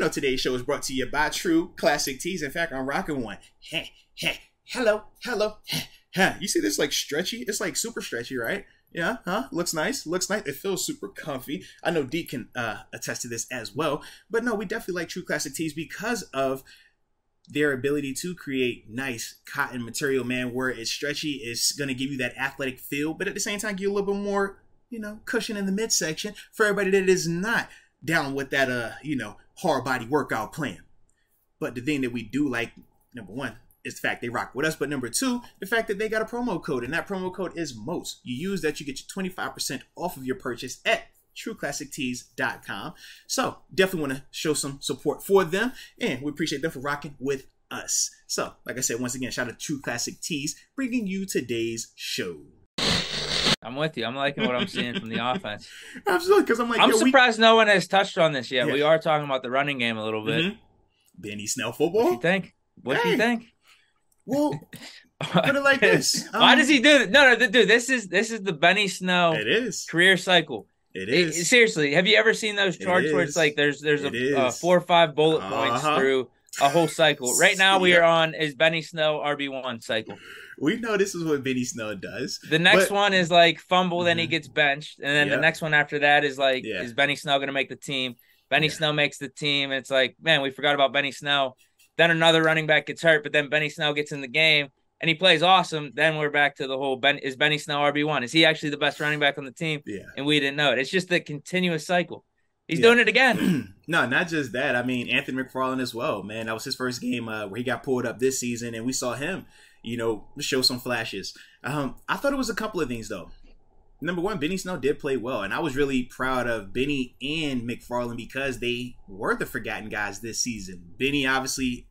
today's show is brought to you by True Classic Tees. In fact, I'm rocking one. Hello. You see this like stretchy? It's like super stretchy, right? Yeah, looks nice. It feels super comfy. I know Deke can attest to this as well. But no, we definitely like True Classic Tees because of their ability to create nice cotton material, man, where it's stretchy, it's going to give you that athletic feel, but at the same time, give you a little bit more, cushion in the midsection for everybody that is not down with that, hard body workout plan. But the thing that we do like, number one, is the fact they rock with us. But number two, the fact that they got a promo code, and that promo code is MOST. You use that, you get your 25% off of your purchase at trueclassictees.com. So definitely want to show some support for them, and we appreciate them for rocking with us. So like I said, once again, shout out to True Classic Tees bringing you today's show. I'm with you. I'm liking what I'm seeing from the offense. Absolutely, because I'm like, I'm surprised no one has touched on this yet. Yeah. We are talking about the running game a little bit. Benny Snell football. What do you think? What do you think? Well, put it like this. Why does he do it? No, dude. This is the Benny Snell. It is career cycle. It is. Seriously, have you ever seen those charts where it's like there's a 4 or 5 bullet points through a whole cycle? Right now we are on is Benny Snell RB1 cycle. We know this is what Benny Snell does. The next one is like fumble, then he gets benched, and then the next one after that is like is Benny Snell going to make the team? Benny Snell makes the team. It's like, man, we forgot about Benny Snell. Then another running back gets hurt, but then Benny Snell gets in the game and he plays awesome. Then we're back to the whole is Benny Snell RB1? Is he actually the best running back on the team? Yeah. And we didn't know it. It's just the continuous cycle. He's doing it again. No, not just that. I mean, Anthony McFarland as well, man. That was his first game where he got pulled up this season, and we saw him, show some flashes. I thought it was a couple of things, though. Number one, Benny Snell did play well, and I was really proud of Benny and McFarland because they were the forgotten guys this season. Benny obviously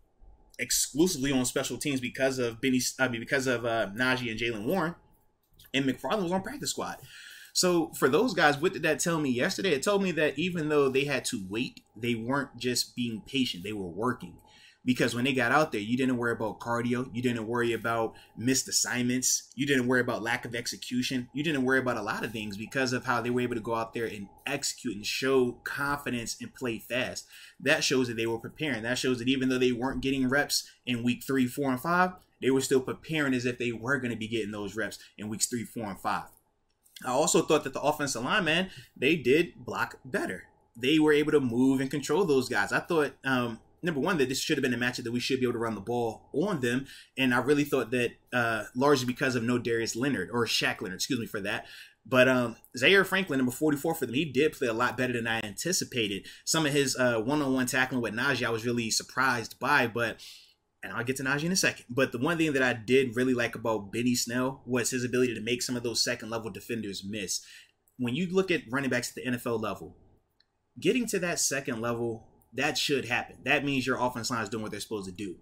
exclusively on special teams because of Najee and Jalen Warren, and McFarland was on practice squad. So for those guys, what did that tell me yesterday? It told me that even though they had to wait, they weren't just being patient, they were working. Because when they got out there, you didn't worry about cardio. You didn't worry about missed assignments. You didn't worry about lack of execution. You didn't worry about a lot of things because of how they were able to go out there and execute and show confidence and play fast. That shows that they were preparing. That shows that even though they weren't getting reps in week 3, 4, and 5, they were still preparing as if they were going to be getting those reps in weeks 3, 4, and 5. I also thought that the offensive line, man, they did block better. They were able to move and control those guys. I thought, number one, that this should have been a matchup that we should be able to run the ball on them. And I really thought that largely because of no Darius Leonard, or Shaq Leonard, excuse me for that. But Zaire Franklin, number 44 for them, he did play a lot better than I anticipated. Some of his one-on-one tackling with Najee, I was really surprised by, and I'll get to Najee in a second. But the one thing that I did really like about Benny Snell was his ability to make some of those second-level defenders miss. When you look at running backs at the NFL level, getting to that second level, that should happen. That means your offense line is doing what they're supposed to do.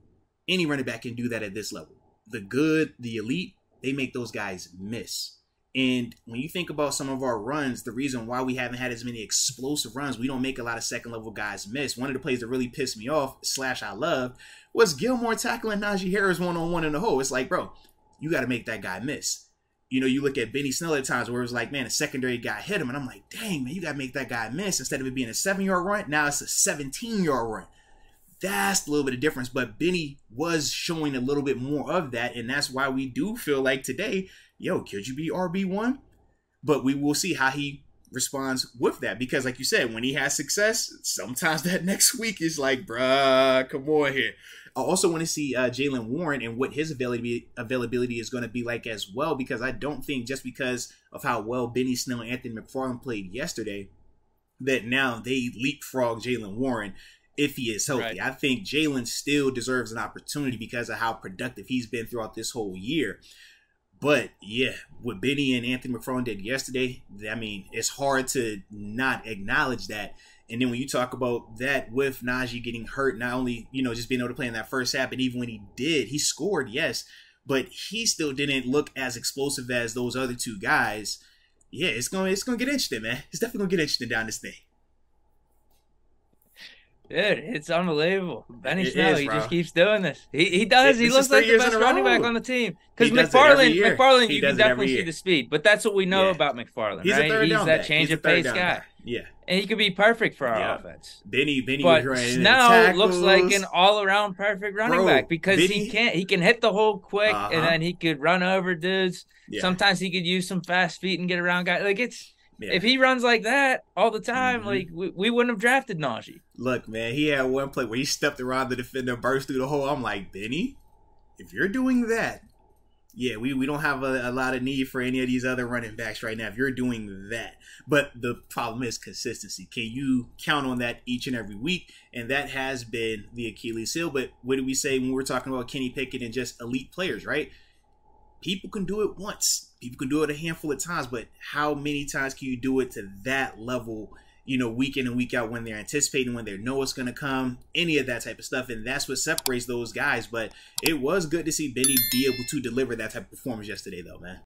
Any running back can do that at this level. The good, the elite, they make those guys miss. And when you think about some of our runs, the reason why we haven't had as many explosive runs, we don't make a lot of second-level guys miss. One of the plays that really pissed me off, / I loved, was Gilmore tackling Najee Harris one-on-one in the hole. It's like, bro, you got to make that guy miss. You look at Benny Snell at times where it was like, man, a secondary guy hit him. And I'm like, dang, man, you got to make that guy miss. Instead of it being a 7-yard run, now it's a 17-yard run. That's a little bit of difference. But Benny was showing a little bit more of that. And that's why we do feel like today, could you be RB1? But we will see how he responds with that. Because like you said, when he has success, sometimes that next week is like, bruh, come on here. I also want to see Jalen Warren and what his availability is going to be like as well, because I don't think just because of how well Benny Snell and Anthony McFarland played yesterday that now they leapfrog Jalen Warren if he is healthy. Right. I think Jalen still deserves an opportunity because of how productive he's been throughout this whole year. But yeah, what Benny and Anthony McFarland did yesterday, I mean, it's hard to not acknowledge that. And then when you talk about that with Najee getting hurt, not only, just being able to play in that first half, but even when he did, he scored, yes, but he still didn't look as explosive as those other two guys. Yeah, it's gonna get interesting, man. It's definitely gonna get interesting down this thing. Dude, it's unbelievable. Benny Snell, he just keeps doing this. He does. He looks like the best running back on the team. Because McFarland, you can definitely see the speed. But that's what we know about McFarland, right? He's that change of pace guy. Yeah. And he could be perfect for our offense. Benny but Snell looks like an all-around perfect running back because he can hit the hole quick and then he could run over dudes. Yeah. Sometimes he could use some fast feet and get around guys. Like if he runs like that all the time, like we wouldn't have drafted Najee. Look, man, he had one play where he stepped around the defender, burst through the hole. I'm like, Benny, if you're doing that, yeah, we don't have a lot of need for any of these other running backs right now if you're doing that. But the problem is consistency. Can you count on that each and every week? And that has been the Achilles heel. But what did we say when we were talking about Kenny Pickett and just elite players, right? People can do it once. People can do it a handful of times. But how many times can you do it to that level, week in and week out when they're anticipating, when they know what's going to come, any of that type of stuff. And that's what separates those guys. But it was good to see Benny be able to deliver that type of performance yesterday, though, man.